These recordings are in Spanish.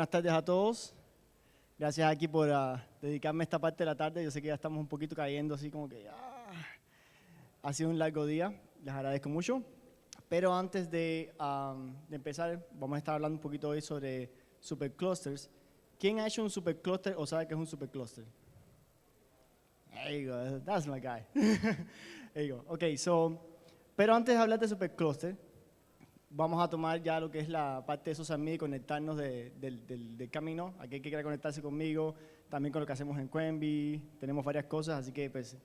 Buenas tardes a todos. Gracias aquí por dedicarme esta parte de la tarde. Yo sé que ya estamos un poquito cayendo así como que ha sido un largo día. Les agradezco mucho. Pero antes de empezar, vamos a estar hablando un poquito hoy sobre superclusters. ¿Quién ha hecho un supercluster o sabe qué es un supercluster? There you go. That's my guy. There you go. Okay, pero antes de hablar de supercluster, vamos a tomar ya lo que es la parte de social media y conectarnos del camino. Aquí hay que quiera conectarse conmigo, también con lo que hacemos en Quemby. Tenemos varias cosas, así que pues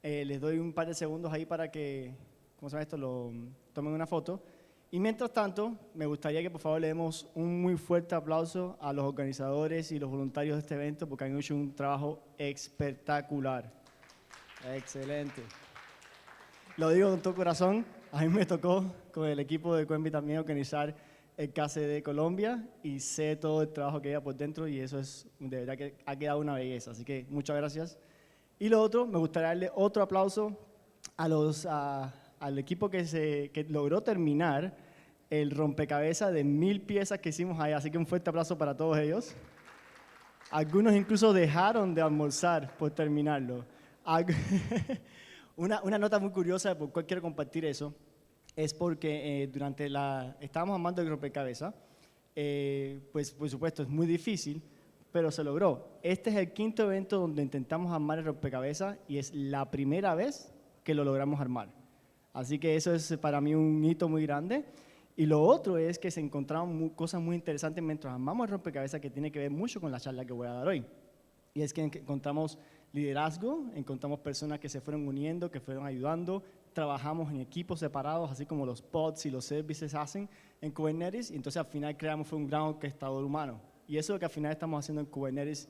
les doy un par de segundos ahí para que, ¿cómo se llama esto? Lo tomen una foto. Y mientras tanto, me gustaría que por favor le demos un muy fuerte aplauso a los organizadores y los voluntarios de este evento porque han hecho un trabajo espectacular. Excelente. Lo digo con todo corazón, a mí me tocó con el equipo de Quemby también organizar el KCD Colombia y sé todo el trabajo que hay por dentro y eso es de verdad que ha quedado una belleza, así que muchas gracias. Y lo otro, me gustaría darle otro aplauso al equipo que logró terminar el rompecabezas de 1000 piezas que hicimos ahí, así que un fuerte aplauso para todos ellos. Algunos incluso dejaron de almorzar por terminarlo. Una nota muy curiosa de por cuál quiero compartir eso es porque estábamos armando el rompecabezas, pues por supuesto es muy difícil, pero se logró. Este es el quinto evento donde intentamos armar el rompecabezas y es la primera vez que lo logramos armar. Así que eso es para mí un hito muy grande. Y lo otro es que se encontraron cosas muy interesantes mientras armamos el rompecabezas que tiene que ver mucho con la charla que voy a dar hoy. Y es que encontramos liderazgo, encontramos personas que se fueron uniendo, que fueron ayudando, trabajamos en equipos separados, así como los pods y los services hacen en Kubernetes, y entonces al final creamos un gran orquestador humano. Y eso es lo que al final estamos haciendo en Kubernetes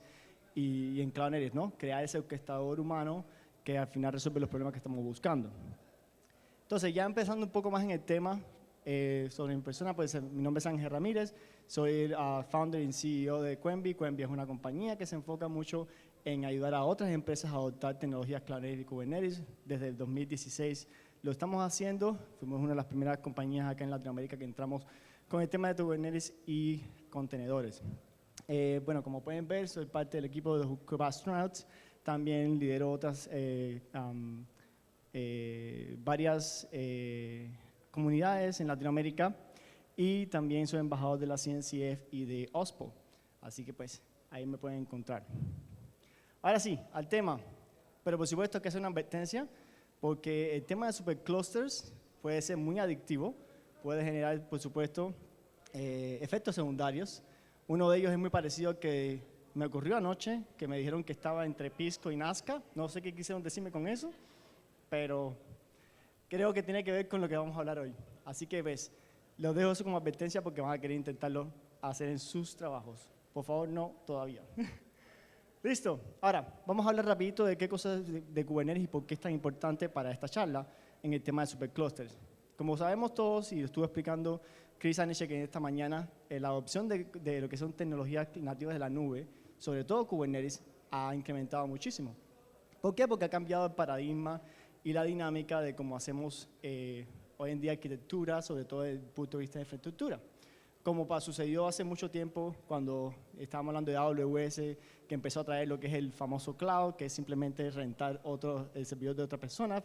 y en Cloudnetis, ¿no? Crear ese orquestador humano que al final resuelve los problemas que estamos buscando. Entonces, ya empezando un poco más en el tema sobre mi persona, pues mi nombre es Ángel Ramírez, soy el founder y CEO de Quemby. Quemby es una compañía que se enfoca mucho en ayudar a otras empresas a adoptar tecnologías Cloudnetis y Kubernetes. Desde el 2016 lo estamos haciendo, fuimos una de las primeras compañías acá en Latinoamérica que entramos con el tema de Kubernetes y contenedores. Bueno, como pueden ver, soy parte del equipo de Hookup Astronauts, también lidero otras varias comunidades en Latinoamérica y también soy embajador de la CNCF y de OSPO, así que pues ahí me pueden encontrar. Ahora sí, al tema, pero por supuesto que es una advertencia porque el tema de superclusters puede ser muy adictivo, puede generar por supuesto efectos secundarios. Uno de ellos es muy parecido al que me ocurrió anoche, que me dijeron que estaba entre Pisco y Nazca, no sé qué quisieron decirme con eso, pero creo que tiene que ver con lo que vamos a hablar hoy. Así que ves, los dejo eso como advertencia porque van a querer intentarlo hacer en sus trabajos. Por favor, no todavía. Listo. Ahora, vamos a hablar rapidito de qué cosas de Kubernetes y por qué es tan importante para esta charla en el tema de superclusters. Como sabemos todos, y lo estuvo explicando Chris Aniszczyk en esta mañana, la adopción de lo que son tecnologías nativas de la nube, sobre todo Kubernetes, ha incrementado muchísimo. ¿Por qué? Porque ha cambiado el paradigma y la dinámica de cómo hacemos hoy en día arquitectura, sobre todo desde el punto de vista de infraestructura. Como sucedió hace mucho tiempo cuando estábamos hablando de AWS, que empezó a traer lo que es el famoso cloud, que es simplemente rentar el servidor de otra persona,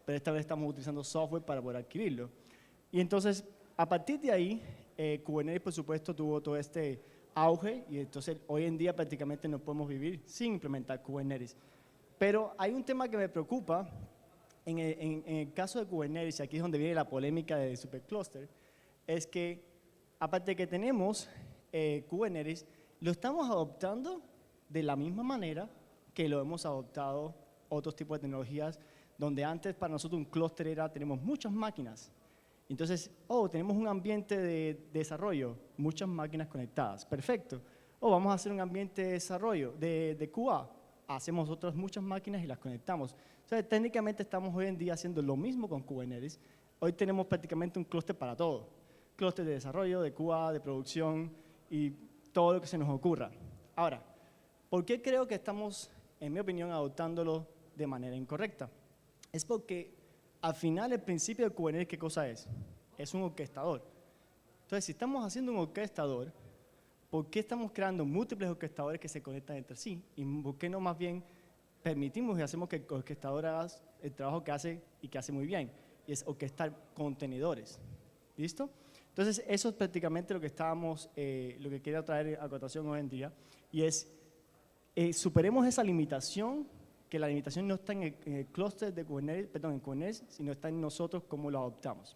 pero esta vez estamos utilizando software para poder adquirirlo. Y entonces, a partir de ahí, Kubernetes, por supuesto, tuvo todo este auge y entonces hoy en día prácticamente no podemos vivir sin implementar Kubernetes. Pero hay un tema que me preocupa en el caso de Kubernetes, y aquí es donde viene la polémica de supercluster, es que aparte de que tenemos Kubernetes, lo estamos adoptando de la misma manera que lo hemos adoptado otros tipos de tecnologías, donde antes para nosotros un clúster era, tenemos muchas máquinas. Entonces, tenemos un ambiente de desarrollo, muchas máquinas conectadas, perfecto. Vamos a hacer un ambiente de desarrollo, de QA, hacemos otras muchas máquinas y las conectamos. O sea, técnicamente estamos hoy en día haciendo lo mismo con Kubernetes. Hoy tenemos prácticamente un clúster para todo. Clúster de desarrollo, de QA, de producción y todo lo que se nos ocurra. Ahora, ¿por qué creo que estamos, en mi opinión, adoptándolo de manera incorrecta? Es porque al final el principio de Kubernetes, ¿qué cosa es? Es un orquestador. Entonces, si estamos haciendo un orquestador, ¿por qué estamos creando múltiples orquestadores que se conectan entre sí? ¿Y por qué no más bien permitimos y hacemos que el orquestador haga el trabajo que hace y que hace muy bien? Y es orquestar contenedores. ¿Listo? Entonces, eso es prácticamente lo que lo que quería traer a cotación hoy en día. Y es, superemos esa limitación, que la limitación no está en el clúster de Kubernetes, perdón, en Kubernetes, sino está en nosotros cómo lo adoptamos.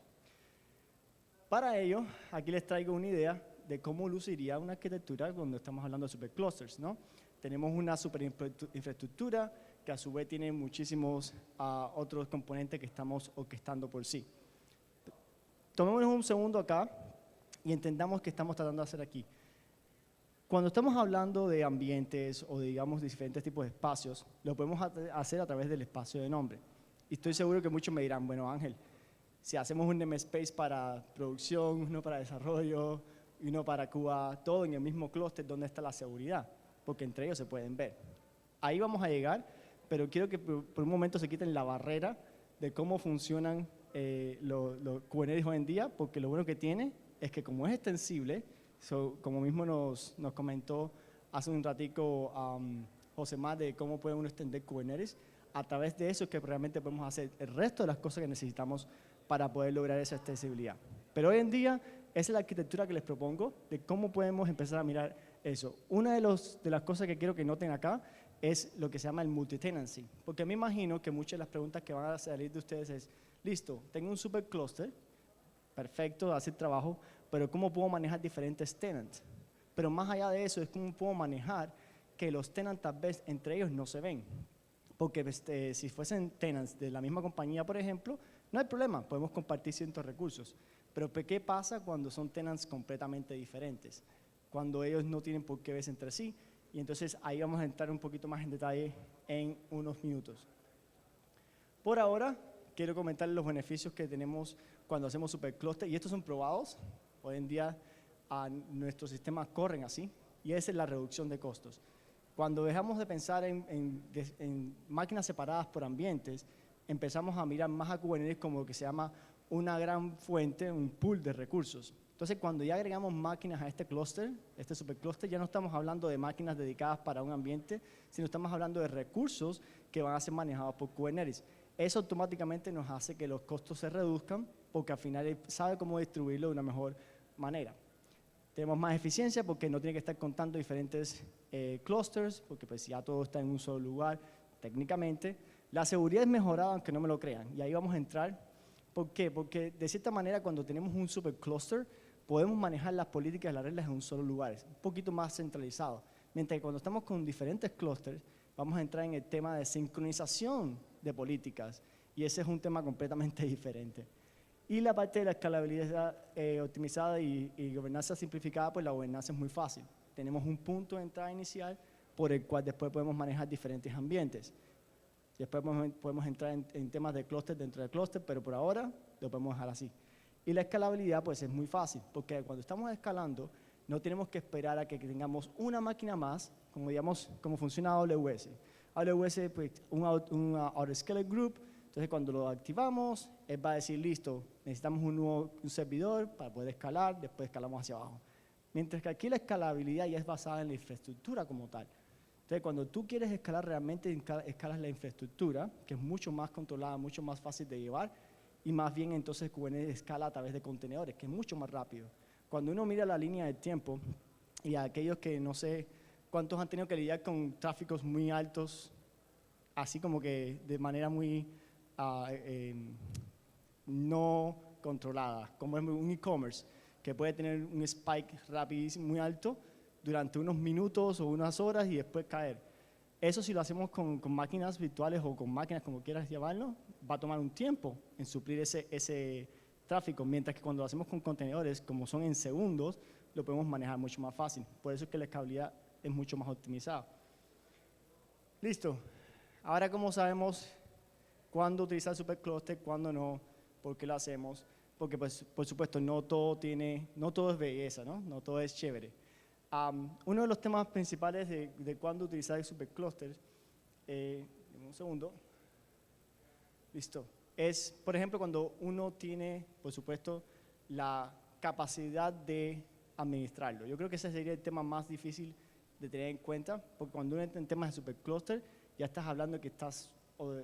Para ello, aquí les traigo una idea de cómo luciría una arquitectura cuando estamos hablando de superclusters, ¿no? Tenemos una superinfraestructura que a su vez tiene muchísimos otros componentes que estamos orquestando por sí. Tomémonos un segundo acá y entendamos qué estamos tratando de hacer aquí. Cuando estamos hablando de ambientes o de, digamos, diferentes tipos de espacios, lo podemos hacer a través del espacio de nombre. Y estoy seguro que muchos me dirán, bueno, Ángel, si hacemos un namespace para producción, uno para desarrollo, y uno para Cuba, todo en el mismo clúster, ¿dónde está la seguridad? Porque entre ellos se pueden ver. Ahí vamos a llegar, pero quiero que por un momento se quiten la barrera de cómo funcionan los Kubernetes hoy en día, porque lo bueno que tiene es que como es extensible, como mismo nos comentó hace un ratico José Mar de cómo puede uno extender Kubernetes, a través de eso es que realmente podemos hacer el resto de las cosas que necesitamos para poder lograr esa extensibilidad. Pero hoy en día, esa es la arquitectura que les propongo de cómo podemos empezar a mirar eso. Una de las cosas que quiero que noten acá es lo que se llama el multitenancy, porque me imagino que muchas de las preguntas que van a salir de ustedes es, listo, tengo un supercluster, perfecto, hace el trabajo, pero ¿cómo puedo manejar diferentes tenants? Pero más allá de eso es cómo puedo manejar que los tenants tal vez entre ellos no se ven. Porque si fuesen tenants de la misma compañía, por ejemplo, no hay problema, podemos compartir ciertos recursos. Pero ¿qué pasa cuando son tenants completamente diferentes? Cuando ellos no tienen por qué verse entre sí. Y entonces ahí vamos a entrar un poquito más en detalle en unos minutos. Por ahora, quiero comentar los beneficios que tenemos cuando hacemos supercluster. Y estos son probados. Hoy en día nuestros sistemas corren así. Y esa es la reducción de costos. Cuando dejamos de pensar en máquinas separadas por ambientes, empezamos a mirar más a Kubernetes como lo que se llama una gran fuente, un pool de recursos. Entonces, cuando ya agregamos máquinas a este clúster, este superclúster, ya no estamos hablando de máquinas dedicadas para un ambiente, sino estamos hablando de recursos que van a ser manejados por Kubernetes. Eso automáticamente nos hace que los costos se reduzcan, porque al final él sabe cómo distribuirlo de una mejor manera. Tenemos más eficiencia porque no tiene que estar contando diferentes clusters, porque pues ya todo está en un solo lugar técnicamente. La seguridad es mejorada, aunque no me lo crean, y ahí vamos a entrar. ¿Por qué? Porque de cierta manera cuando tenemos un supercluster podemos manejar las políticas y las reglas en un solo lugar, un poquito más centralizado. Mientras que cuando estamos con diferentes clusters vamos a entrar en el tema de sincronización de políticas, y ese es un tema completamente diferente. Y la parte de la escalabilidad optimizada y gobernanza simplificada, pues la gobernanza es muy fácil. Tenemos un punto de entrada inicial por el cual después podemos manejar diferentes ambientes. Después podemos entrar en temas de clúster dentro del clúster, pero por ahora lo podemos dejar así. Y la escalabilidad pues es muy fácil, porque cuando estamos escalando no tenemos que esperar a que tengamos una máquina más, como digamos, como funciona AWS. AWS pues un autoscaler group. Entonces, cuando lo activamos, él va a decir, listo, necesitamos un servidor para poder escalar, después escalamos hacia abajo. Mientras que aquí la escalabilidad ya es basada en la infraestructura como tal. Entonces, cuando tú quieres escalar, realmente escalas la infraestructura, que es mucho más controlada, mucho más fácil de llevar, y más bien entonces Kubernetes escala a través de contenedores, que es mucho más rápido. Cuando uno mira la línea del tiempo, y a aquellos que no sé cuántos han tenido que lidiar con tráficos muy altos, así como que de manera muy no controlada, como es un e-commerce, que puede tener un spike rapidísimo, muy alto, durante unos minutos o unas horas y después caer. Eso si lo hacemos con máquinas virtuales o con máquinas, como quieras llamarlo, va a tomar un tiempo en suplir ese tráfico, mientras que cuando lo hacemos con contenedores, como son en segundos, lo podemos manejar mucho más fácil. Por eso es que la escalabilidad es mucho más optimizada. Listo. Ahora, ¿cómo sabemos cuándo utilizar supercluster, cuándo no? ¿Por qué lo hacemos? Porque, pues, por supuesto, no todo es belleza, ¿no? No todo es chévere. Uno de los temas principales de cuándo utilizar el supercluster, un segundo, listo, es, por ejemplo, cuando uno tiene, por supuesto, la capacidad de administrarlo. Yo creo que ese sería el tema más difícil de tener en cuenta, porque cuando uno entra en temas de supercluster, ya estás hablando que estás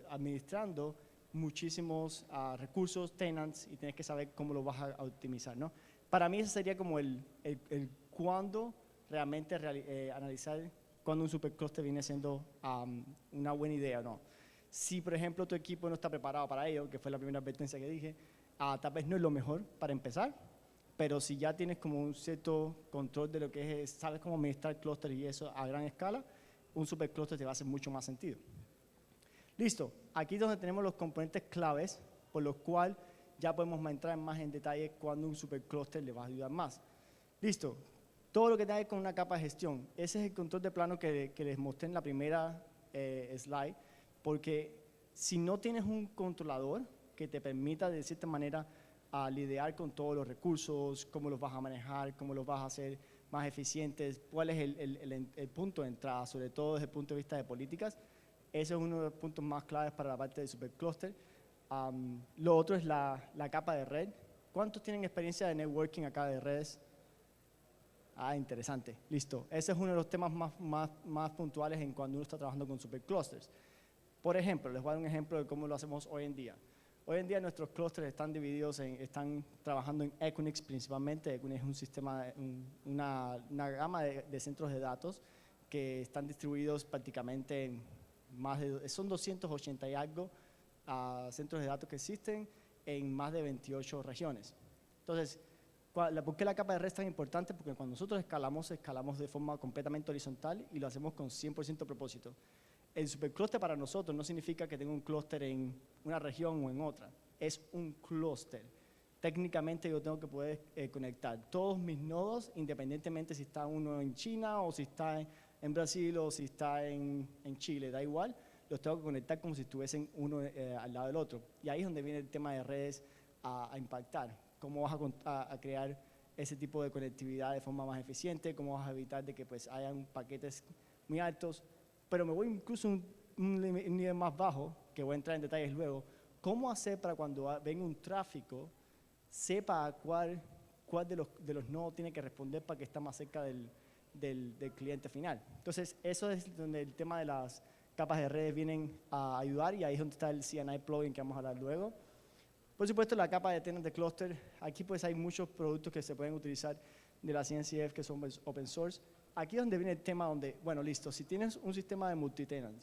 administrando muchísimos recursos, tenants, y tienes que saber cómo lo vas a optimizar, ¿no? Para mí ese sería como el cuándo realmente analizar cuando un supercluster viene siendo una buena idea o no. Si, por ejemplo, tu equipo no está preparado para ello, que fue la primera advertencia que dije, tal vez no es lo mejor para empezar, pero si ya tienes como un cierto control de lo que es, sabes cómo administrar clústeres y eso a gran escala, un superclúster te va a hacer mucho más sentido. Listo, aquí es donde tenemos los componentes claves, por los cuales ya podemos entrar más en detalle cuando un superclúster le va a ayudar más. Listo, todo lo que tenga con una capa de gestión, ese es el control de plano que les mostré en la primera slide, porque si no tienes un controlador que te permita de cierta manera lidiar con todos los recursos, cómo los vas a manejar, cómo los vas a hacer más eficientes, cuál es el punto de entrada, sobre todo desde el punto de vista de políticas. Ese es uno de los puntos más claves para la parte de supercluster. Lo otro es la capa de red. ¿Cuántos tienen experiencia de networking acá de redes? Interesante, listo. Ese es uno de los temas más puntuales en cuando uno está trabajando con superclusters. Por ejemplo, les voy a dar un ejemplo de cómo lo hacemos hoy en día. Hoy en día nuestros clústeres están divididos, están trabajando en Equinix principalmente. Equinix es un sistema, una gama de centros de datos que están distribuidos prácticamente en son 280 y algo centros de datos que existen en más de 28 regiones. Entonces, ¿por qué la capa de red es tan importante? Porque cuando nosotros escalamos de forma completamente horizontal y lo hacemos con 100% propósito. El superclúster para nosotros no significa que tenga un clúster en una región o en otra, es un clúster. Técnicamente yo tengo que poder conectar todos mis nodos, independientemente si está uno en China o si está en Brasil o si está en Chile, da igual, los tengo que conectar como si estuviesen uno al lado del otro. Y ahí es donde viene el tema de redes a impactar. Cómo vas a crear ese tipo de conectividad de forma más eficiente, cómo vas a evitar de que pues hayan paquetes muy altos. Pero me voy incluso un nivel más bajo, que voy a entrar en detalles luego, cómo hacer para cuando venga un tráfico, sepa cuál de los nodos tiene que responder para que esté más cerca del cliente final. Entonces, eso es donde el tema de las capas de redes vienen a ayudar, y ahí es donde está el CNI plugin que vamos a hablar luego. Por supuesto, la capa de tenant de cluster, aquí pues hay muchos productos que se pueden utilizar de la CNCF que son open source. Aquí es donde viene el tema donde, bueno, listo, si tienes un sistema de multitenant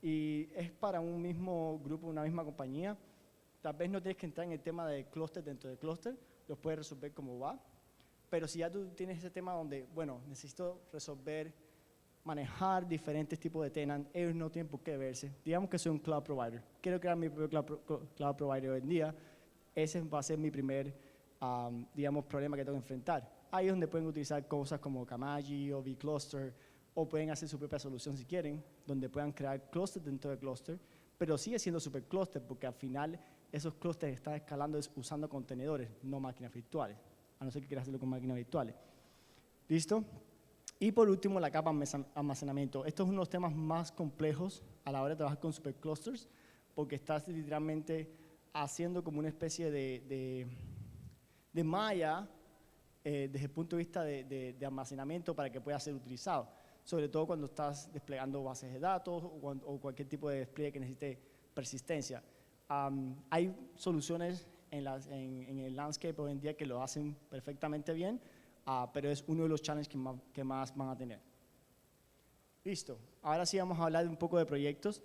y es para un mismo grupo, una misma compañía, tal vez no tienes que entrar en el tema de clúster dentro de clúster, los puedes resolver como va, pero si ya tú tienes ese tema donde, bueno, necesito resolver, manejar diferentes tipos de tenant, ellos no tienen por qué verse. Digamos que soy un cloud provider, quiero crear mi propio cloud provider hoy en día, ese va a ser mi primer, digamos, problema que tengo que enfrentar. Ahí es donde pueden utilizar cosas como Kamaji o vCluster, o pueden hacer su propia solución si quieren, donde puedan crear clusters dentro de cluster, pero sigue siendo supercluster porque al final esos clusters están escalando usando contenedores, no máquinas virtuales, a no ser que quieras hacerlo con máquinas virtuales. ¿Listo? Y por último, la capa de almacenamiento. Esto es uno de los temas más complejos a la hora de trabajar con superclusters, porque estás literalmente haciendo como una especie de malla desde el punto de vista de almacenamiento para que pueda ser utilizado, sobre todo cuando estás desplegando bases de datos o cualquier tipo de despliegue que necesite persistencia. Hay soluciones en el landscape hoy en día que lo hacen perfectamente bien, pero es uno de los challenges que más van a tener. Listo, ahora sí vamos a hablar un poco de proyectos.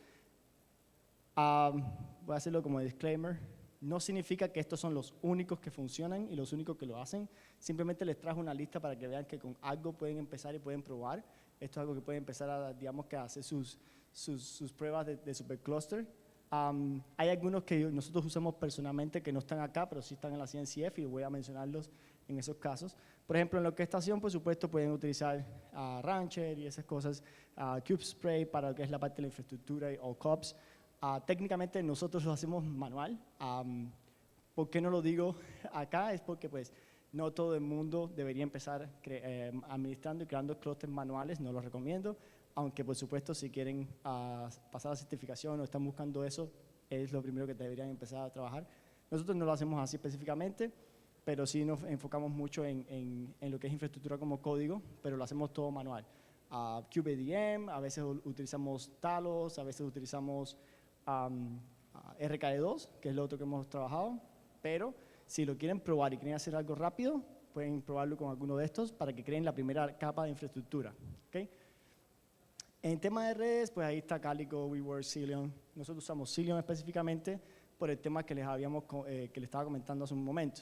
Voy a hacerlo como disclaimer. No significa que estos son los únicos que funcionan y los únicos que lo hacen. Simplemente les trajo una lista para que vean que con algo pueden empezar y pueden probar. Esto es algo que pueden empezar a, digamos, que a hacer sus pruebas de supercluster. Hay algunos que nosotros usamos personalmente que no están acá, pero sí están en la CNCF y voy a mencionarlos en esos casos. Por ejemplo, en la orquestación, por supuesto, pueden utilizar Rancher y esas cosas, CubeSpray para lo que es la parte de la infraestructura o COPS. Técnicamente nosotros lo hacemos manual. ¿Por qué no lo digo acá? Es porque pues no todo el mundo debería empezar administrando y creando clústeres manuales, no los recomiendo, aunque por supuesto si quieren pasar la certificación o están buscando eso, es lo primero que deberían empezar a trabajar. Nosotros no lo hacemos así específicamente, pero sí nos enfocamos mucho en lo que es infraestructura como código, pero lo hacemos todo manual. QBDM, a veces utilizamos Talos, a veces utilizamos RKE2, que es lo otro que hemos trabajado, pero si lo quieren probar y quieren hacer algo rápido, pueden probarlo con alguno de estos para que creen la primera capa de infraestructura. ¿Okay? En tema de redes, pues ahí está Calico, WeWork, Cilium. Nosotros usamos Cilium específicamente por el tema que les estaba comentando hace un momento.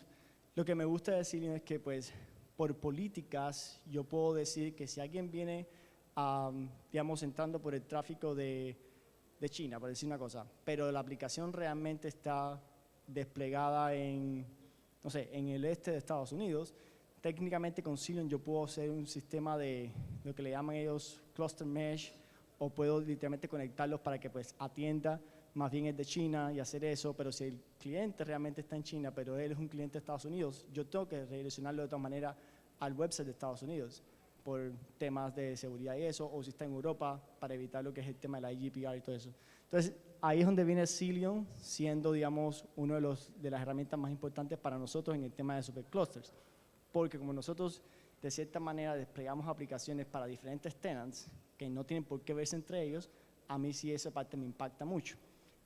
Lo que me gusta de Cilium es que, pues, por políticas, yo puedo decir que si alguien viene, digamos, entrando por el tráfico de China, por decir una cosa, pero la aplicación realmente está desplegada en, no sé, en el este de Estados Unidos, técnicamente con Cilium yo puedo hacer un sistema de lo que le llaman ellos cluster mesh, o puedo literalmente conectarlos para que pues atienda más bien es de China y hacer eso, pero si el cliente realmente está en China, pero él es un cliente de Estados Unidos, yo tengo que redireccionarlo de otra manera al website de Estados Unidos por temas de seguridad y eso, o si está en Europa para evitar lo que es el tema de la GDPR y todo eso. Entonces, ahí es donde viene Cilium siendo, digamos, una de las herramientas más importantes para nosotros en el tema de superclusters, porque como nosotros de cierta manera desplegamos aplicaciones para diferentes tenants que no tienen por qué verse entre ellos, a mí sí esa parte me impacta mucho.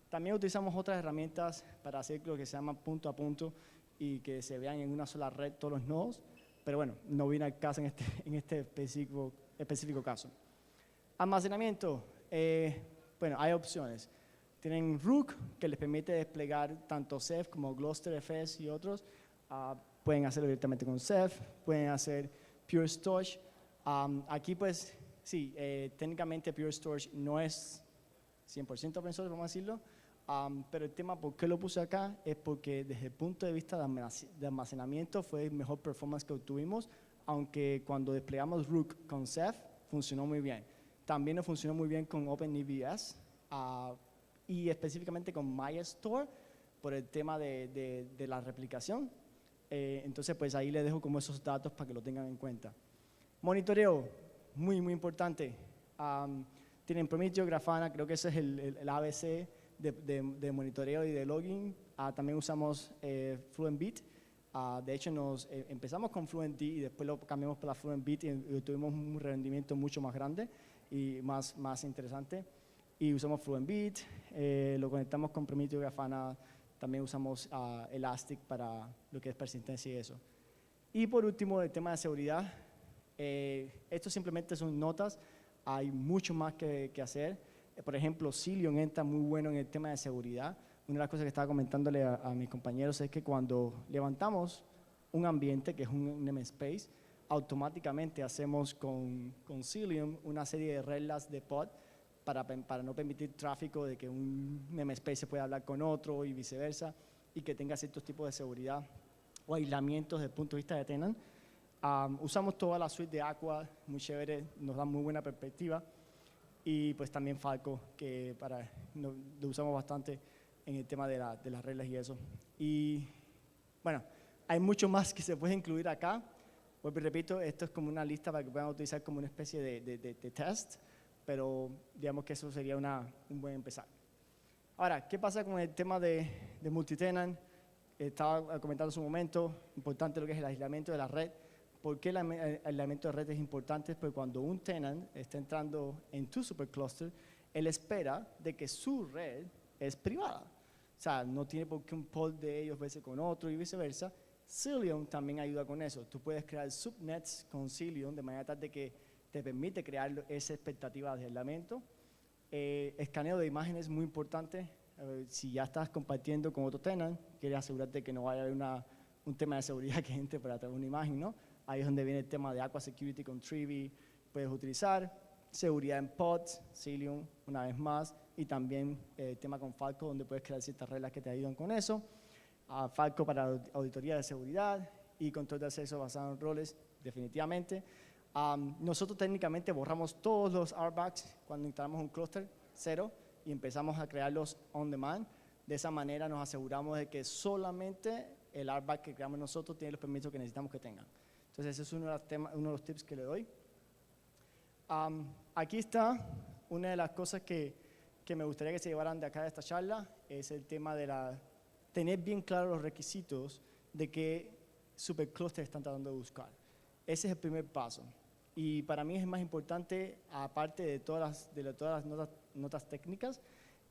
También utilizamos otras herramientas para hacer lo que se llama punto a punto y que se vean en una sola red todos los nodos, pero bueno, no viene al caso en este específico caso. Almacenamiento, bueno, hay opciones. Tienen Rook, que les permite desplegar tanto Ceph como GlusterFS y otros. Pueden hacerlo directamente con Ceph, pueden hacer Pure Storage. Aquí pues, sí, técnicamente Pure Storage no es 100% open source, vamos a decirlo, pero el tema por qué lo puse acá es porque desde el punto de vista de almacenamiento fue el mejor performance que obtuvimos, aunque cuando desplegamos Rook con Ceph funcionó muy bien. También nos funcionó muy bien con OpenEBS y específicamente con MyStore por el tema de la replicación. Entonces pues ahí les dejo como esos datos para que lo tengan en cuenta. Monitoreo, muy muy importante. Tienen Prometheus, Grafana, creo que ese es el ABC de monitoreo y de login. También usamos FluentBit. De hecho, empezamos con FluentD y después lo cambiamos para FluentBit y tuvimos un rendimiento mucho más grande y más interesante. Y usamos FluentBit, lo conectamos con Prometheus, Grafana, también usamos Elastic para lo que es persistencia y eso. Y por último, el tema de seguridad. Esto simplemente son notas. Hay mucho más que hacer. Por ejemplo, Cilium entra muy bueno en el tema de seguridad. Una de las cosas que estaba comentándole a mis compañeros es que cuando levantamos un ambiente, que es un namespace, automáticamente hacemos con Cilium una serie de reglas de pod para no permitir tráfico de que un namespace se pueda hablar con otro y viceversa, y que tenga ciertos tipos de seguridad o aislamientos desde el punto de vista de tenant. Usamos toda la suite de Aqua, muy chévere, nos da muy buena perspectiva, y pues también Falco, que lo usamos bastante en el tema de las reglas y eso. Y bueno, hay mucho más que se puede incluir acá. Vuelvo y repito, esto es como una lista para que puedan utilizar como una especie de test, pero digamos que eso sería un buen empezar. Ahora, ¿qué pasa con el tema de multitenant? Estaba comentando hace un momento, importante lo que es el aislamiento de la red. ¿Por qué el aislamiento de red es importante? Porque cuando un tenant está entrando en tu supercluster, él espera de que su red es privada. O sea, no tiene por qué un pod de ellos verse con otro y viceversa. Cilium también ayuda con eso. Tú puedes crear subnets con Cilium de manera tal de que te permite crear esa expectativa de aislamiento. Escaneo de imágenes es muy importante. Si ya estás compartiendo con otro tenant, quieres asegurarte que no vaya a haber un tema de seguridad que entre para traer una imagen, ¿no? Ahí es donde viene el tema de Aqua Security con Trivy. Puedes utilizar seguridad en pods, Cilium, una vez más, y también el tema con Falco, donde puedes crear ciertas reglas que te ayudan con eso. Falco para auditoría de seguridad y control de acceso basado en roles, definitivamente. Nosotros técnicamente borramos todos los RBACs cuando instalamos un clúster, 0, y empezamos a crearlos on demand. De esa manera nos aseguramos de que solamente el RBAC que creamos nosotros tiene los permisos que necesitamos que tengan. Entonces, ese es uno de los tips que le doy. Aquí está una de las cosas que me gustaría que se llevaran de acá de esta charla, es el tema de tener bien claros los requisitos de que superclúster están tratando de buscar. Ese es el primer paso. Y para mí es más importante, aparte de todas las notas técnicas,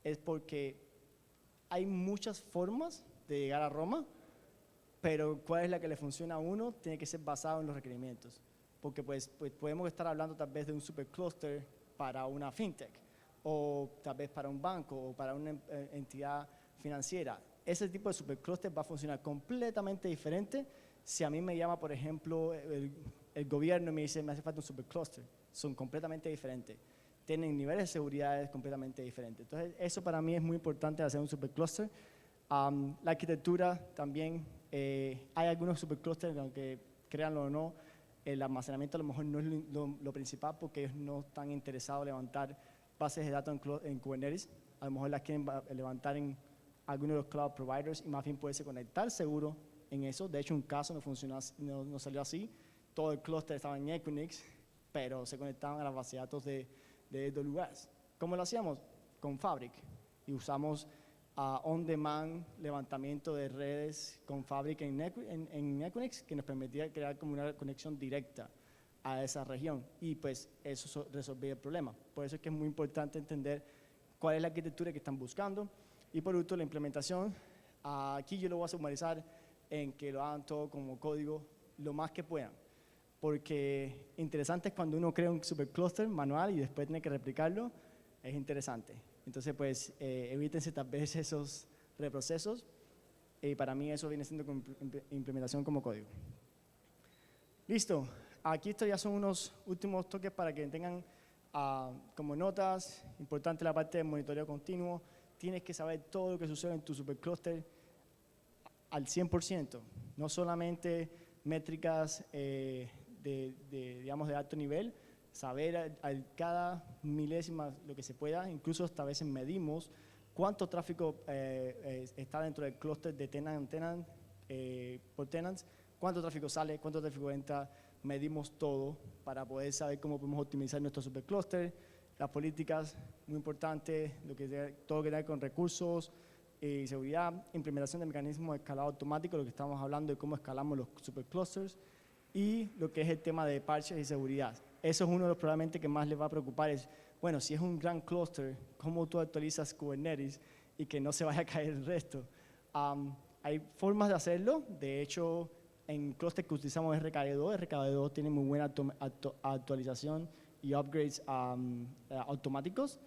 es porque hay muchas formas de llegar a Roma, pero cuál es la que le funciona a uno tiene que ser basado en los requerimientos. Porque pues podemos estar hablando tal vez de un supercluster para una fintech, o tal vez para un banco, o para una entidad financiera. Ese tipo de supercluster va a funcionar completamente diferente si a mí me llama, por ejemplo, el gobierno y me dice, me hace falta un supercluster. Son completamente diferentes. Tienen niveles de seguridad completamente diferentes. Entonces, eso para mí es muy importante hacer un supercluster. La arquitectura también, hay algunos superclusters, aunque créanlo o no, el almacenamiento a lo mejor no es lo principal porque ellos no están interesados en levantar bases de datos en Kubernetes. A lo mejor las quieren levantar en algunos de los cloud providers y más bien puede conectar seguro en eso. De hecho, un caso no funcionó, no salió así. Todo el clúster estaba en Equinix, pero se conectaban a las bases de datos de AWS. ¿Cómo lo hacíamos? Con Fabric. Y usamos on-demand levantamiento de redes con Fabric en Equinix, que nos permitía crear como una conexión directa a esa región. Y pues eso resolvía el problema. Por eso es que es muy importante entender cuál es la arquitectura que están buscando. Y por último, la implementación. Aquí yo lo voy a sumarizar en que lo hagan todo como código lo más que puedan. Porque interesante es cuando uno crea un supercluster manual y después tiene que replicarlo, es interesante. Entonces, pues, evítense tal vez esos reprocesos y para mí eso viene siendo implementación como código. Listo. Aquí esto ya son unos últimos toques para que tengan como notas. Importante la parte de monitoreo continuo. Tienes que saber todo lo que sucede en tu supercluster al 100%, no solamente métricas digamos, de alto nivel, saber cada milésima lo que se pueda, incluso hasta a veces medimos cuánto tráfico está dentro del clúster de tenant por tenants, cuánto tráfico sale, cuánto tráfico entra, medimos todo para poder saber cómo podemos optimizar nuestro superclúster, las políticas, muy importante, todo lo que tiene con recursos, y seguridad, implementación de mecanismos de escalado automático, lo que estamos hablando de cómo escalamos los superclusters, y lo que es el tema de parches y seguridad. Eso es uno de los probablemente que más les va a preocupar, es, bueno, si es un gran cluster, ¿cómo tú actualizas Kubernetes y que no se vaya a caer el resto? Hay formas de hacerlo, de hecho, en cluster que utilizamos RKE2, RKE2 tiene muy buena actualización y upgrades automáticos,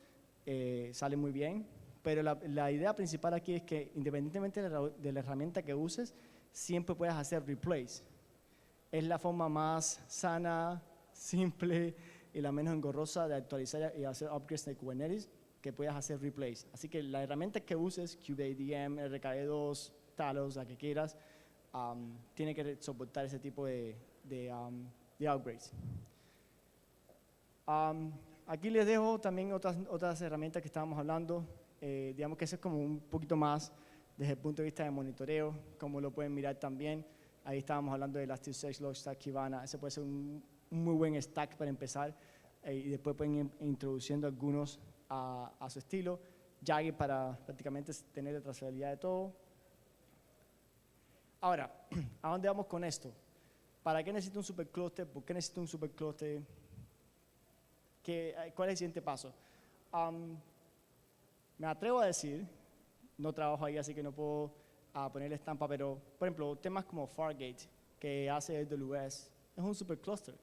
sale muy bien. Pero la idea principal aquí es que independientemente de la herramienta que uses, siempre puedes hacer replace. Es la forma más sana, simple y la menos engorrosa de actualizar y hacer upgrades de Kubernetes, que puedas hacer replace. Así que la herramienta que uses, KubeADM, RKE2, Talos, la que quieras, tiene que soportar ese tipo de upgrades. Aquí les dejo también otras herramientas que estábamos hablando. Digamos que eso es como un poquito más desde el punto de vista de monitoreo, como lo pueden mirar también. Ahí estábamos hablando de Elasticsearch, Logstash, Kibana. Ese puede ser un muy buen stack para empezar y después pueden ir introduciendo algunos a su estilo. Jagged para prácticamente tener la trazabilidad de todo. Ahora, ¿a dónde vamos con esto? ¿Para qué necesito un supercluster? ¿Por qué necesito un supercluster? ¿Cuál es el siguiente paso? Me atrevo a decir, no trabajo ahí así que no puedo ponerle estampa, pero por ejemplo, temas como Fargate, que hace AWS, es un supercluster.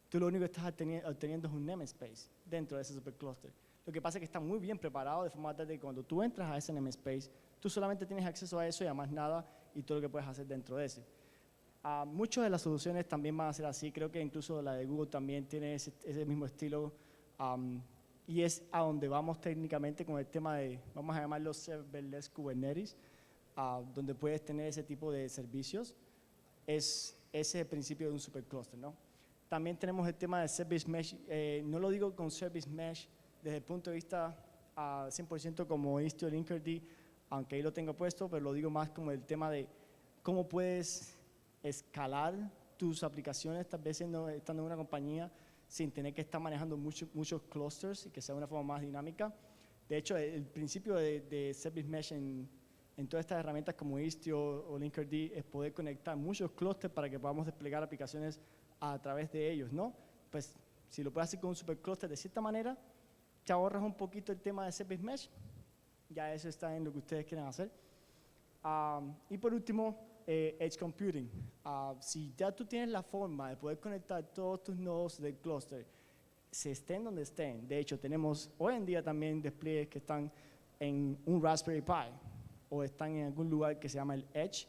Tú lo único que estás obteniendo es un namespace dentro de ese supercluster. Lo que pasa es que está muy bien preparado de forma tal de que cuando tú entras a ese namespace, tú solamente tienes acceso a eso y a más nada y todo lo que puedes hacer dentro de ese. Muchas de las soluciones también van a ser así, creo que incluso la de Google también tiene ese mismo estilo. Y es a donde vamos técnicamente con el tema de, vamos a llamarlo serverless Kubernetes, donde puedes tener ese tipo de servicios. Es ese principio de un supercluster, ¿no? También tenemos el tema de Service Mesh. No lo digo con Service Mesh desde el punto de vista 100% como Istio Linkerd, aunque ahí lo tengo puesto, pero lo digo más como el tema de cómo puedes escalar tus aplicaciones, tal vez estando en una compañía, sin tener que estar manejando muchos clusters y que sea de una forma más dinámica. De hecho, el principio de Service Mesh en todas estas herramientas como Istio o Linkerd es poder conectar muchos clústeres para que podamos desplegar aplicaciones a través de ellos, ¿no? Pues si lo puedes hacer con un superclúster de cierta manera, te ahorras un poquito el tema de Service Mesh, ya eso está en lo que ustedes quieran hacer. Y por último, Edge Computing. Si ya tú tienes la forma de poder conectar todos tus nodos del clúster, se estén donde estén, de hecho tenemos hoy en día también despliegues que están en un Raspberry Pi o están en algún lugar que se llama el Edge,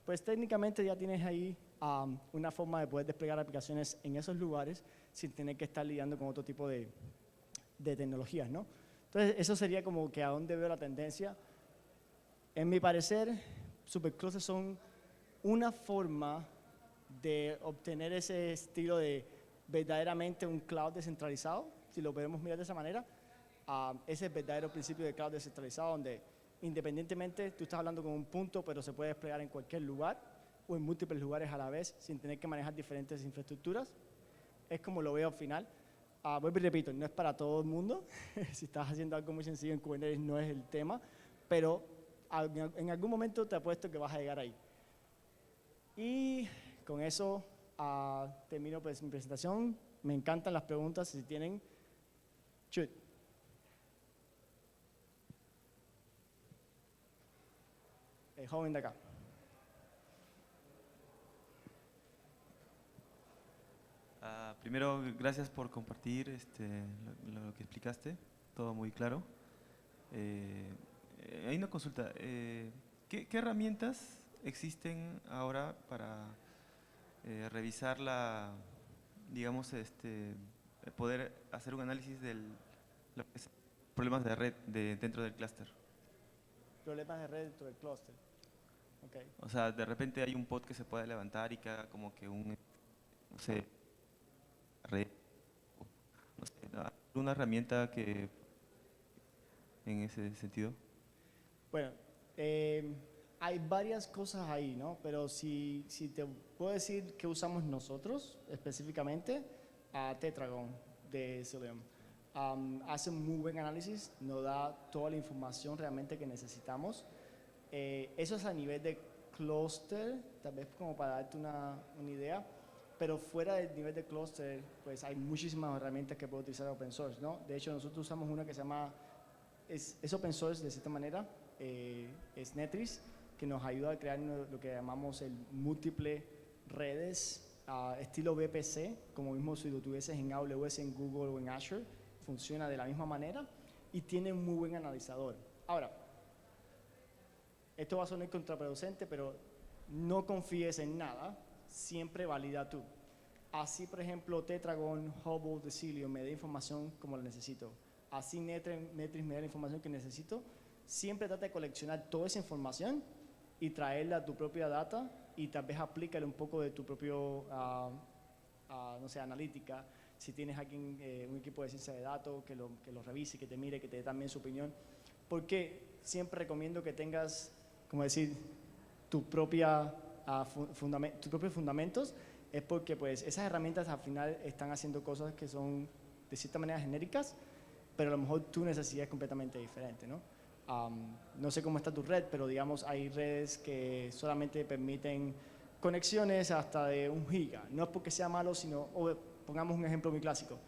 pues técnicamente ya tienes ahí una forma de poder desplegar aplicaciones en esos lugares sin tener que estar lidiando con otro tipo de tecnologías, ¿no? Entonces, eso sería como que a dónde veo la tendencia. En mi parecer, superclusters son una forma de obtener ese estilo de verdaderamente un cloud descentralizado, si lo podemos mirar de esa manera. Ese es el verdadero principio de cloud descentralizado, donde independientemente tú estás hablando con un punto, pero se puede desplegar en cualquier lugar o en múltiples lugares a la vez sin tener que manejar diferentes infraestructuras. Es como lo veo al final. Vuelvo y repito, no es para todo el mundo. Si estás haciendo algo muy sencillo en Kubernetes no es el tema, pero en algún momento te apuesto que vas a llegar ahí. Y con eso termino pues mi presentación. Me encantan las preguntas, si tienen. Shoot. El joven de acá. Primero, gracias por compartir lo que explicaste, todo muy claro. Hay una consulta. ¿Qué herramientas existen ahora para revisar digamos, poder hacer un análisis de los problemas de red dentro del clúster? Problemas de red dentro del clúster. Okay. O sea, de repente hay un pod que se puede levantar y que haga como que no sé, red, no sé, alguna herramienta que en ese sentido. Bueno, hay varias cosas ahí, ¿no? Pero si te puedo decir que usamos nosotros específicamente, a Tetragon de Cilium. Hace un muy buen análisis, nos da toda la información realmente que necesitamos. Eso es a nivel de clúster, tal vez como para darte una idea, pero fuera del nivel de clúster, pues hay muchísimas herramientas que puedo utilizar open source, ¿no? De hecho, nosotros usamos una que se llama, es open source de cierta manera, es Netris, que nos ayuda a crear lo que llamamos el múltiple redes estilo VPC, como mismo si lo tuvieses en AWS, en Google o en Azure, funciona de la misma manera y tiene un muy buen analizador. Ahora, esto va a sonar contraproducente, pero no confíes en nada, siempre valida tú. Así, por ejemplo, Tetragon, Hubble, Decilio me da información como la necesito. Así Netris me da la información que necesito. Siempre trata de coleccionar toda esa información y traerla a tu propia data y tal vez aplícale un poco de tu propio, no sé, analítica. Si tienes alguien, un equipo de ciencia de datos que lo revise, que te mire, que te dé también su opinión. Porque siempre recomiendo que tengas, como decir, tus propios fundamentos, es porque pues esas herramientas al final están haciendo cosas que son de cierta manera genéricas, pero a lo mejor tu necesidad es completamente diferente, ¿no? No sé cómo está tu red, pero digamos hay redes que solamente permiten conexiones hasta de 1 giga. No es porque sea malo, sino, pongamos un ejemplo muy clásico.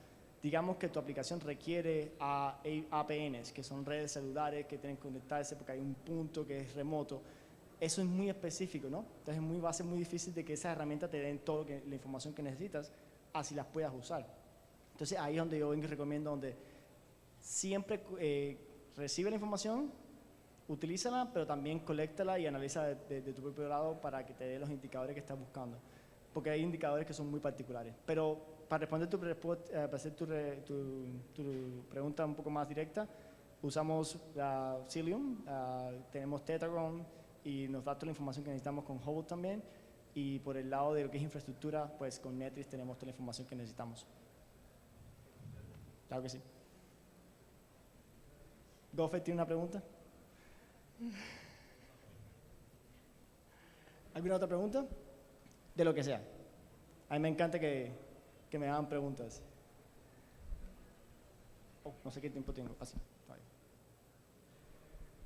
Digamos que tu aplicación requiere APNs, que son redes celulares que tienen que conectarse porque hay un punto que es remoto. Eso es muy específico, ¿no? Entonces va a ser muy difícil de que esas herramientas te den toda la información que necesitas, así las puedas usar. Entonces ahí es donde yo recomiendo, donde siempre recibe la información, utilízala, pero también coléctala y analiza de tu propio lado para que te dé los indicadores que estás buscando. Porque hay indicadores que son muy particulares. Pero para responder para hacer tu pregunta un poco más directa, usamos Cilium, tenemos Tetragon y nos da toda la información que necesitamos con Hubble también. Y por el lado de lo que es infraestructura, pues con Netris tenemos toda la información que necesitamos. Claro que sí. Gofet tiene una pregunta. ¿Alguna otra pregunta? De lo que sea. A mí me encanta que me hagan preguntas. No sé qué tiempo tengo. Así.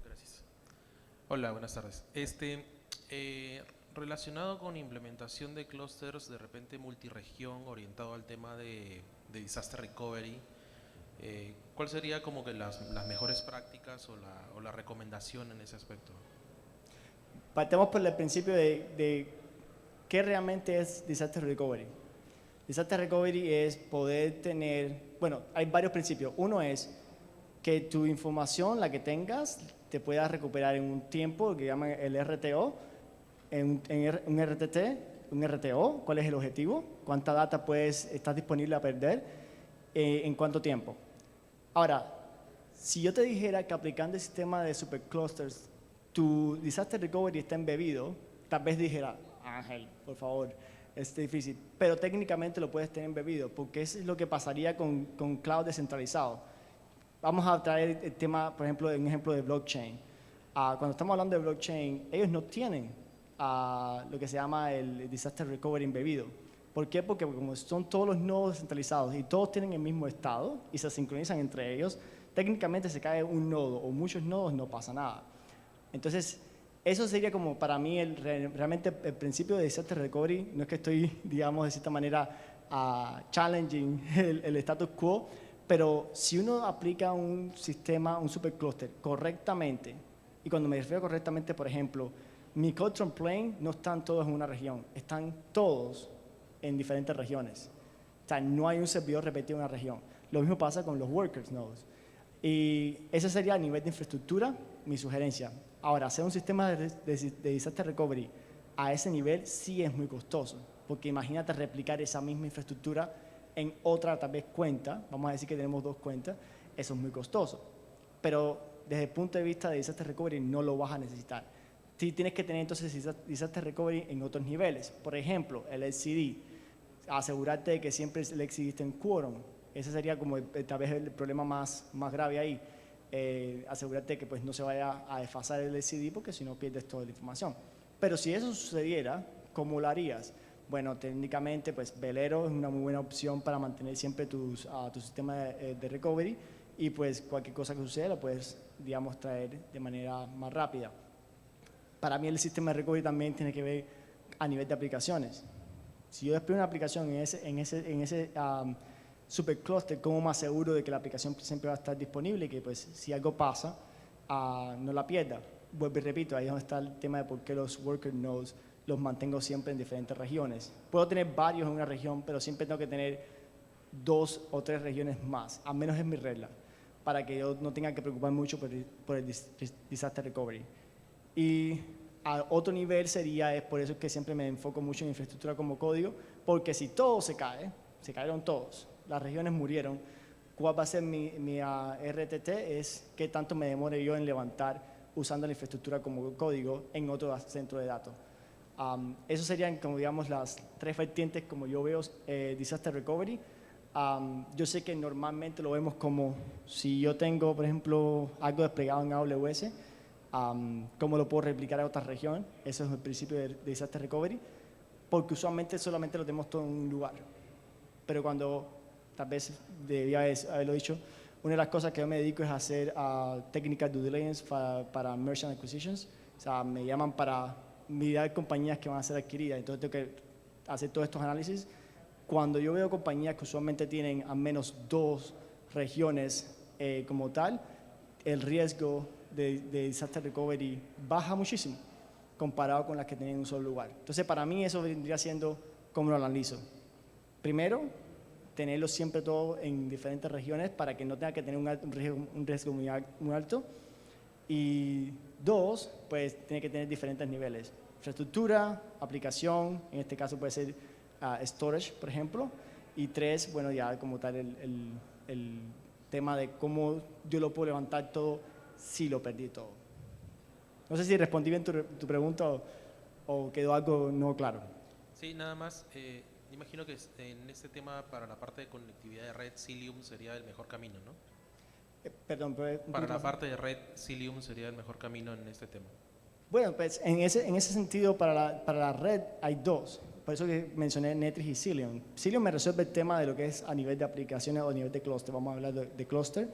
Gracias. Hola, buenas tardes. Relacionado con implementación de clústeres de repente multiregión orientado al tema de disaster recovery, ¿cuál sería como que las mejores prácticas o la recomendación en ese aspecto? Partemos por el principio de qué realmente es Disaster Recovery. Disaster Recovery es poder tener, bueno, hay varios principios. Uno es que tu información, la que tengas, te puedas recuperar en un tiempo que llaman el RTO, un RTT, un RTO, ¿cuál es el objetivo? ¿Cuánta data estás disponible a perder? ¿En cuánto tiempo? Ahora, si yo te dijera que aplicando el sistema de superclusters, tu disaster recovery está embebido, tal vez dijera, Ángel, por favor, es difícil, pero técnicamente lo puedes tener embebido, porque eso es lo que pasaría con cloud descentralizado. Vamos a traer el tema, por ejemplo, un ejemplo de blockchain. Cuando estamos hablando de blockchain, ellos no tienen lo que se llama el disaster recovery embebido. ¿Por qué? Porque como son todos los nodos descentralizados y todos tienen el mismo estado y se sincronizan entre ellos, técnicamente se cae un nodo o muchos nodos, no pasa nada. Entonces, eso sería como para mí realmente el principio de disaster recovery. No es que estoy, digamos, de cierta manera challenging el status quo, pero si uno aplica un sistema, un supercluster correctamente, y cuando me refiero correctamente, por ejemplo, mi Control Plane no están todos en una región, están todos en diferentes regiones. O sea, no hay un servidor repetido en una región. Lo mismo pasa con los workers nodes. Y ese sería a nivel de infraestructura mi sugerencia. Ahora, hacer un sistema de disaster recovery a ese nivel sí es muy costoso, porque imagínate replicar esa misma infraestructura en otra tal vez cuenta, vamos a decir que tenemos dos cuentas, eso es muy costoso. Pero desde el punto de vista de disaster recovery no lo vas a necesitar. Sí tienes que tener entonces disaster recovery en otros niveles. Por ejemplo, el LCD, asegurarte de que siempre el LCD esté en quórum. Ese sería como tal vez el problema más grave ahí. Asegurarte de que pues, no se vaya a desfasar el LCD porque si no pierdes toda la información. Pero si eso sucediera, ¿cómo lo harías? Bueno, técnicamente pues Velero es una muy buena opción para mantener siempre tu sistema de recovery y pues cualquier cosa que suceda lo puedes, digamos, traer de manera más rápida. Para mí el sistema de recovery también tiene que ver a nivel de aplicaciones. Si yo despliego una aplicación en ese supercluster, ¿cómo más seguro de que la aplicación siempre va a estar disponible y que pues si algo pasa, no la pierda? Vuelvo y repito, ahí es donde está el tema de por qué los worker nodes los mantengo siempre en diferentes regiones. Puedo tener varios en una región, pero siempre tengo que tener 2 o 3 regiones más, al menos es mi regla, para que yo no tenga que preocuparme mucho por el disaster recovery. Y a otro nivel sería, es por eso que siempre me enfoco mucho en infraestructura como código, porque si todo se cae, se cayeron todos, las regiones murieron, ¿cuál va a ser mi RTT? Es qué tanto me demore yo en levantar usando la infraestructura como código en otro centro de datos. Eso serían, como digamos, las 3 vertientes como yo veo disaster recovery. Yo sé que normalmente lo vemos como si yo tengo, por ejemplo, algo desplegado en AWS, cómo lo puedo replicar a otra región. Eso es el principio de disaster recovery, porque usualmente solamente lo tenemos todo en un lugar. Pero cuando, tal vez debía haberlo dicho, una de las cosas que yo me dedico es a hacer técnicas due diligence para merchant acquisitions. O sea, me llaman para mirar compañías que van a ser adquiridas. Entonces tengo que hacer todos estos análisis. Cuando yo veo compañías que usualmente tienen al menos 2 regiones como tal, el riesgo de disaster recovery baja muchísimo comparado con las que tienen en un solo lugar. Entonces, para mí eso vendría siendo como lo analizo. Primero, tenerlo siempre todo en diferentes regiones para que no tenga que tener un riesgo muy alto. Y 2, pues tiene que tener diferentes niveles. Infraestructura, aplicación, en este caso puede ser storage, por ejemplo. Y 3, bueno, ya como tal el tema de cómo yo lo puedo levantar todo si lo perdí todo. No sé si respondí bien tu pregunta o quedó algo no claro. Sí, nada más. Imagino que en este tema para la parte de conectividad de red, Cilium sería el mejor camino, ¿no? Perdón, pero para la parte de red, Cilium sería el mejor camino en este tema. Bueno, pues en ese sentido para la red hay 2. Por eso que mencioné Netrix y Cilium. Cilium me resuelve el tema de lo que es a nivel de aplicaciones o a nivel de clúster. Vamos a hablar de clúster.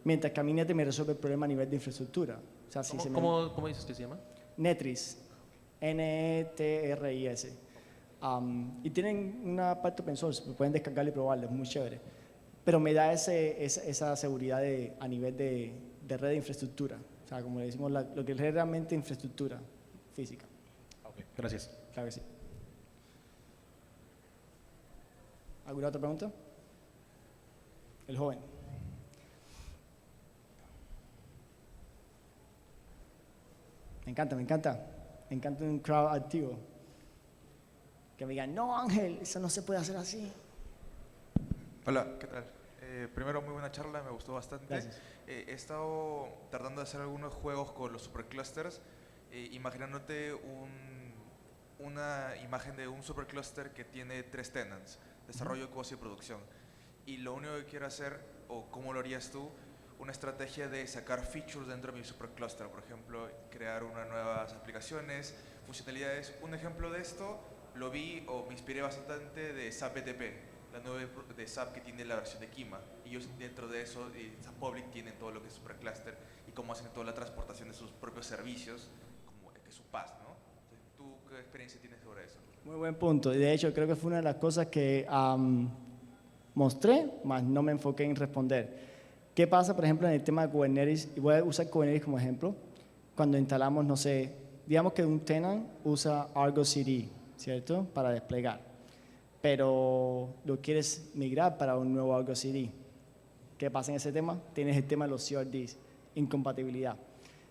Mientras que a mí Netrix me resuelve el problema a nivel de infraestructura. O sea, si ¿Cómo, se me- cómo dices que se llama? Netris, Netris. Y tienen una parte open source, pueden descargarlo y probarlo, es muy chévere. Pero me da esa seguridad a nivel de red de infraestructura. O sea, como le decimos, lo que es realmente infraestructura física. Ok, gracias. Claro que sí. ¿Alguna otra pregunta? El joven. Me encanta, me encanta. Me encanta un crowd activo. Que me digan, no Ángel, eso no se puede hacer así. Hola, ¿qué tal? Primero, muy buena charla, me gustó bastante. Gracias. He estado tratando de hacer algunos juegos con los superclusters, imaginándote una imagen de un supercluster que tiene 3 tenants, desarrollo, costo y producción. Y lo único que quiero hacer, o cómo lo harías tú, una estrategia de sacar features dentro de mi supercluster, por ejemplo, crear unas nuevas aplicaciones, funcionalidades. Un ejemplo de esto lo vi o me inspiré bastante de SAP BTP, la nueva de SAP que tiene la versión de Kima. Y ellos dentro de eso, SAP Public tienen todo lo que es supercluster y cómo hacen toda la transportación de sus propios servicios, como que es su PaaS, ¿no? Entonces, ¿tú qué experiencia tienes sobre eso? Muy buen punto. Y de hecho, creo que fue una de las cosas que mostré, más no me enfoqué en responder. ¿Qué pasa, por ejemplo, en el tema de Kubernetes? Y voy a usar Kubernetes como ejemplo. Cuando instalamos, no sé, digamos que un tenant usa Argo CD, ¿cierto? Para desplegar. Pero lo quieres migrar para un nuevo Argo CD. ¿Qué pasa en ese tema? Tienes el tema de los CRDs, incompatibilidad.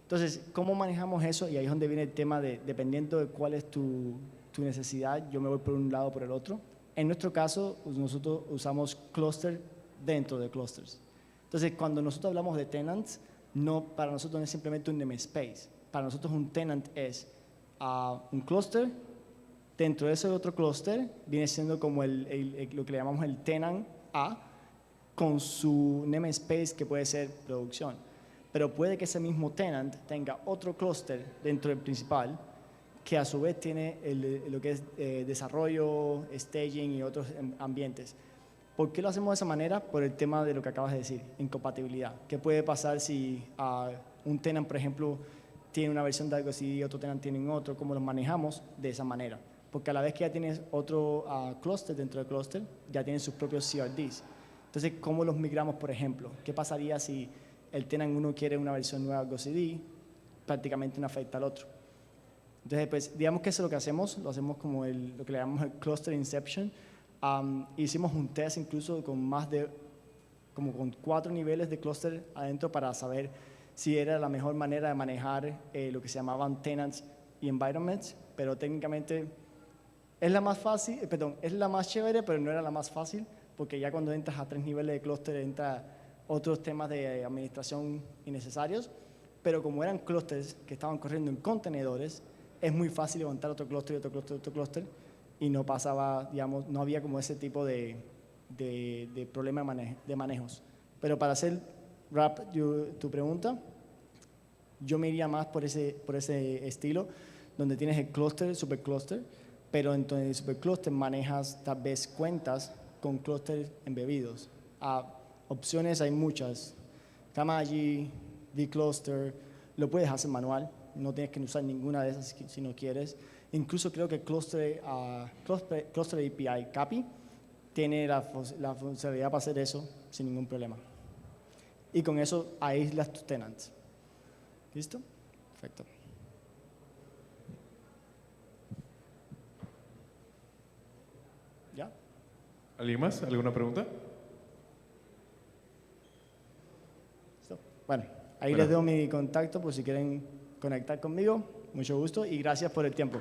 Entonces, ¿cómo manejamos eso? Y ahí es donde viene el tema de, dependiendo de cuál es tu necesidad, yo me voy por un lado o por el otro. En nuestro caso, nosotros usamos cluster dentro de clusters. Entonces, cuando nosotros hablamos de tenants, para nosotros no es simplemente un namespace. Para nosotros un tenant es un cluster. Dentro de ese otro cluster viene siendo como lo que le llamamos el tenant A, con su namespace que puede ser producción. Pero puede que ese mismo tenant tenga otro clúster dentro del principal que a su vez tiene lo que es desarrollo, staging y otros ambientes. ¿Por qué lo hacemos de esa manera? Por el tema de lo que acabas de decir, incompatibilidad. ¿Qué puede pasar si un tenant, por ejemplo, tiene una versión de algo así y otro tenant tiene otro? ¿Cómo los manejamos? De esa manera. Porque a la vez que ya tienes otro clúster dentro del clúster, ya tienes sus propios CRDs. Entonces, ¿cómo los migramos, por ejemplo? ¿Qué pasaría si el tenant uno quiere una versión nueva de Argo CD? Prácticamente no afecta al otro. Entonces, pues, digamos que eso es lo que hacemos. Lo hacemos como lo que le llamamos el cluster inception. Hicimos un test incluso con con 4 niveles de clúster adentro para saber si era la mejor manera de manejar lo que se llamaban tenants y environments, pero técnicamente es la más fácil, es la más chévere, pero no era la más fácil, porque ya cuando entras a 3 niveles de clúster entran otros temas de administración innecesarios, pero como eran clústeres que estaban corriendo en contenedores, es muy fácil levantar otro clúster y otro clúster y otro clúster, y no pasaba, digamos, no había como ese tipo de problema de manejos. Pero para hacer tu pregunta, yo me iría más por ese estilo, donde tienes el clúster, el superclúster, pero entonces en el superclúster manejas tal vez cuentas con clústeres embebidos. Opciones hay muchas, Kamaji, vCluster, lo puedes hacer manual, no tienes que usar ninguna de esas si no quieres. Incluso creo que Cluster API, CAPI, tiene la funcionalidad para hacer eso sin ningún problema. Y con eso aíslas tus tenants. ¿Listo? Perfecto. ¿Ya? ¿Alguien más? ¿Alguna pregunta? ¿Listo? Bueno, ahí les doy mi contacto por si quieren conectar conmigo. Mucho gusto y gracias por el tiempo.